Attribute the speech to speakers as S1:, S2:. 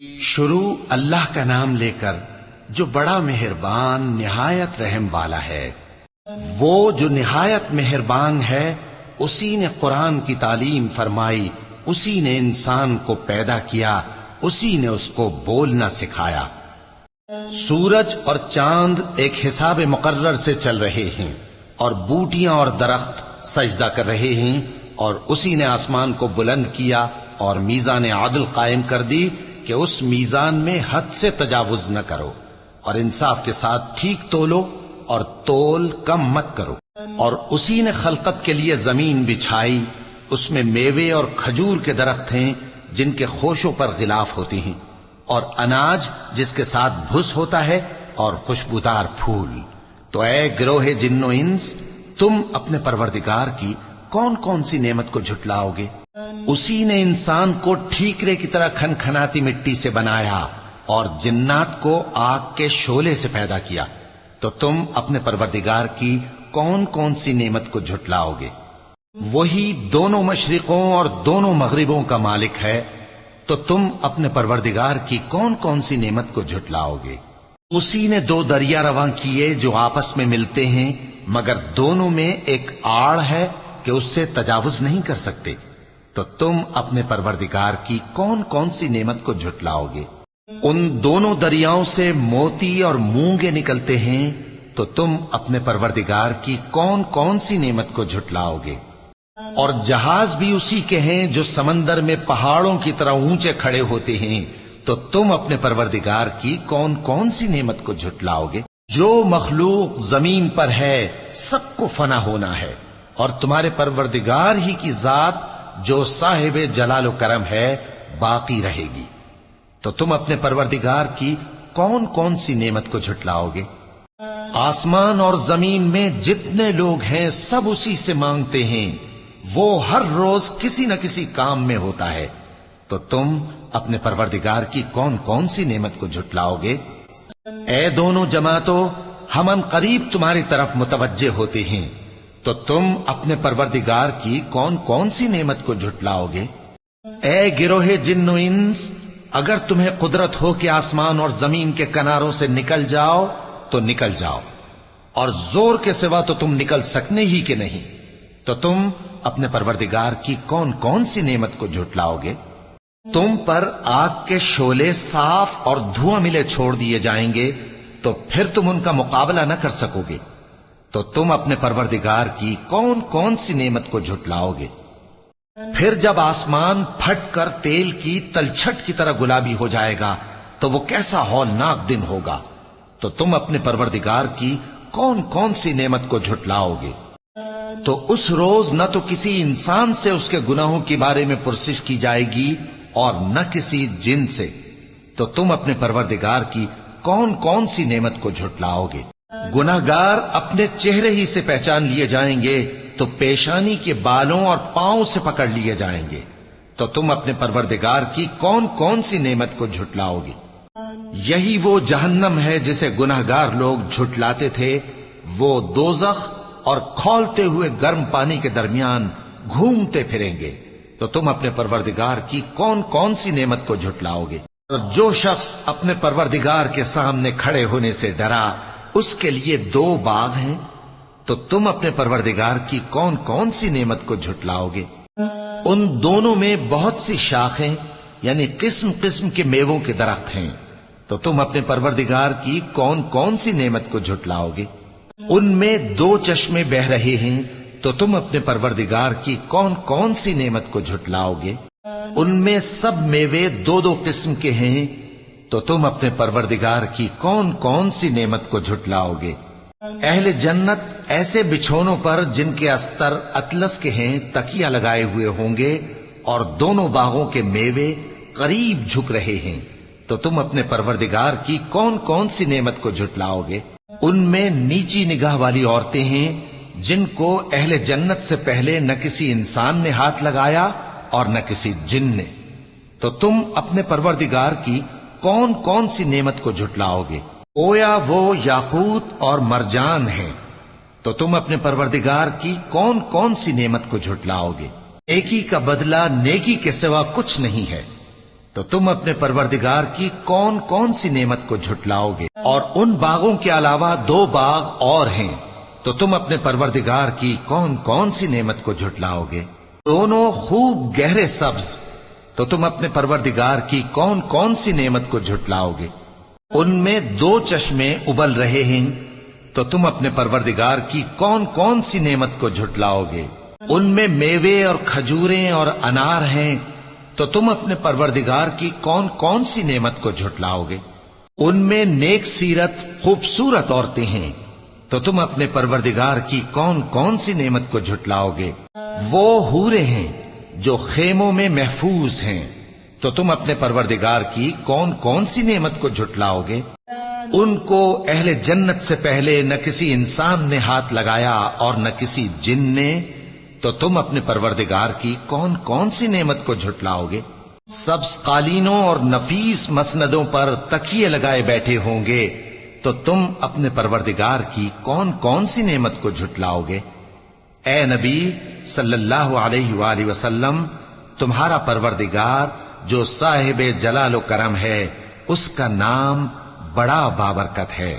S1: شروع اللہ کا نام لے کر جو بڑا مہربان نہایت رحم والا ہے۔ وہ جو نہایت مہربان ہے اسی نے قرآن کی تعلیم فرمائی، اسی نے انسان کو پیدا کیا، اسی نے اس کو بولنا سکھایا۔ سورج اور چاند ایک حساب مقرر سے چل رہے ہیں اور بوٹیاں اور درخت سجدہ کر رہے ہیں، اور اسی نے آسمان کو بلند کیا اور میزان عدل قائم کر دی کہ اس میزان میں حد سے تجاوز نہ کرو، اور انصاف کے ساتھ ٹھیک تولو اور تول کم مت کرو۔ اور اسی نے خلقت کے لیے زمین بچھائی، اس میں میوے اور کھجور کے درخت ہیں جن کے خوشوں پر غلاف ہوتی ہیں، اور اناج جس کے ساتھ بھس ہوتا ہے، اور خوشبودار پھول۔ تو اے گروہ جن و انس، تم اپنے پروردگار کی کون کون سی نعمت کو جھٹلاؤ گے؟ اسی نے انسان کو ٹھیکرے کی طرح کھنکھناتی مٹی سے بنایا اور جنات کو آگ کے شعلے سے پیدا کیا، تو تم اپنے پروردگار کی کون کون سی نعمت کو جھٹلاؤ گے؟ وہی دونوں مشرقوں اور دونوں مغربوں کا مالک ہے، تو تم اپنے پروردگار کی کون کون سی نعمت کو جھٹلاؤ گے؟ اسی نے دو دریا رواں کیے جو آپس میں ملتے ہیں، مگر دونوں میں ایک آڑ ہے کہ اس سے تجاوز نہیں کر سکتے، تو تم اپنے پروردگار کی کون کون سی نعمت کو جھٹلاؤ گے؟ ان دونوں دریاؤں سے موتی اور مونگے نکلتے ہیں، تو تم اپنے پروردگار کی کون کون سی نعمت کو جھٹلاؤ گے؟ اور جہاز بھی اسی کے ہیں جو سمندر میں پہاڑوں کی طرح اونچے کھڑے ہوتے ہیں، تو تم اپنے پروردگار کی کون کون سی نعمت کو جھٹلاؤ گے؟ جو مخلوق زمین پر ہے سب کو فنا ہونا ہے، اور تمہارے پروردگار ہی کی ذات جو صاحب جلال و کرم ہے باقی رہے گی، تو تم اپنے پروردگار کی کون کون سی نعمت کو جھٹلاؤ گے؟ آسمان اور زمین میں جتنے لوگ ہیں سب اسی سے مانگتے ہیں، وہ ہر روز کسی نہ کسی کام میں ہوتا ہے، تو تم اپنے پروردگار کی کون کون سی نعمت کو جھٹلاؤ گے؟ اے دونوں جماعتوں، ہم ان قریب تمہاری طرف متوجہ ہوتے ہیں، تو تم اپنے پروردگار کی کون کون سی نعمت کو جھٹلاؤ گے؟ اے گروہ جن و انس، اگر تمہیں قدرت ہو کہ آسمان اور زمین کے کناروں سے نکل جاؤ تو نکل جاؤ، اور زور کے سوا تو تم نکل سکنے ہی کہ نہیں، تو تم اپنے پروردگار کی کون کون سی نعمت کو جھٹلاؤ گے؟ تم پر آگ کے شعلے صاف اور دھواں ملے چھوڑ دیے جائیں گے، تو پھر تم ان کا مقابلہ نہ کر سکو گے، تو تم اپنے پروردگار کی کون کون سی نعمت کو جھٹلاؤ گے؟ پھر جب آسمان پھٹ کر تیل کی تلچھٹ کی طرح گلابی ہو جائے گا تو وہ کیسا ہولناک دن ہوگا، تو تم اپنے پروردگار کی کون کون سی نعمت کو جھٹلاؤ گے؟ تو اس روز نہ تو کسی انسان سے اس کے گناہوں کے بارے میں پرسش کی جائے گی اور نہ کسی جن سے، تو تم اپنے پروردگار کی کون کون سی نعمت کو جھٹلاؤ گے؟ گناہگار اپنے چہرے ہی سے پہچان لیے جائیں گے تو پیشانی کے بالوں اور پاؤں سے پکڑ لیے جائیں گے، تو تم اپنے پروردگار کی کون کون سی نعمت کو جھٹلاؤ گے؟ یہی وہ جہنم ہے جسے گناہگار لوگ جھٹلاتے تھے، وہ دوزخ اور کھولتے ہوئے گرم پانی کے درمیان گھومتے پھریں گے، تو تم اپنے پروردگار کی کون کون سی نعمت کو جھٹلاؤ گے؟ اور جو شخص اپنے پروردگار کے سامنے کھڑے ہونے سے ڈرا اس کے لیے دو باغ ہیں، تو تم اپنے پروردگار کی کون کون سی نعمت کو جھٹلاؤ گے؟ ان دونوں میں بہت سی شاخیں یعنی قسم قسم کے میووں کے درخت ہیں، تو تم اپنے پروردگار کی کون کون سی نعمت کو جھٹلاؤ گے؟ ان میں دو چشمے بہ رہے ہیں، تو تم اپنے پروردگار کی کون کون سی نعمت کو جھٹلاؤ گے؟ ان میں سب میوے دو دو قسم کے ہیں، تو تم اپنے پروردگار کی کون کون سی نعمت کو جھٹلاؤ گے؟ اہل جنت ایسے بچھونوں پر جن کے استر اطلس کے ہیں تکیہ لگائے ہوئے ہوں گے، اور دونوں باغوں کے میوے قریب جھک رہے ہیں، تو تم اپنے پروردگار کی کون کون سی نعمت کو جھٹلاؤ گے؟ ان میں نیچی نگاہ والی عورتیں ہیں جن کو اہل جنت سے پہلے نہ کسی انسان نے ہاتھ لگایا اور نہ کسی جن نے، تو تم اپنے پروردگار کی کون کون سی نعمت کو جھٹلاؤ گے؟ گویا وہ یاقوت اور مرجان ہیں، تو تم اپنے پروردگار کی کون کون سی نعمت کو جھٹلاؤ گے؟ نیکی کا بدلہ نیکی کے سوا کچھ نہیں ہے، تو تم اپنے پروردگار کی کون کون سی نعمت کو جھٹلاؤ گے؟ اور ان باغوں کے علاوہ 2 باغ اور ہیں، تو تم اپنے پروردگار کی کون کون سی نعمت کو جھٹلاؤ گے؟ دونوں خوب گہرے سبز، تو تم اپنے پروردگار کی کون کون سی نعمت کو جھٹلاؤ گے؟ ان میں 2 چشمے ابل رہے ہیں، تو تم اپنے پروردگار کی کون کون سی نعمت کو جھٹلاؤ گے؟ ان میں میوے اور کھجوریں اور انار ہیں، تو تم اپنے پروردگار کی کون کون سی نعمت کو جھٹلاؤ گے؟ ان میں نیک سیرت خوبصورت عورتیں ہیں، تو تم اپنے پروردگار کی کون کون سی نعمت کو جھٹلاؤ گے؟ وہ حوریں ہیں جو خیموں میں محفوظ ہیں، تو تم اپنے پروردگار کی کون کون سی نعمت کو جھٹلاؤ گے؟ ان کو اہل جنت سے پہلے نہ کسی انسان نے ہاتھ لگایا اور نہ کسی جن نے، تو تم اپنے پروردگار کی کون کون سی نعمت کو جھٹلاؤ گے؟ سبز قالینوں اور نفیس مسندوں پر تکیے لگائے بیٹھے ہوں گے، تو تم اپنے پروردگار کی کون کون سی نعمت کو جھٹلاؤ گے؟ اے نبی صلی اللہ علیہ وآلہ وسلم، تمہارا پروردگار جو صاحب جلال و کرم ہے، اس کا نام بڑا بابرکت ہے۔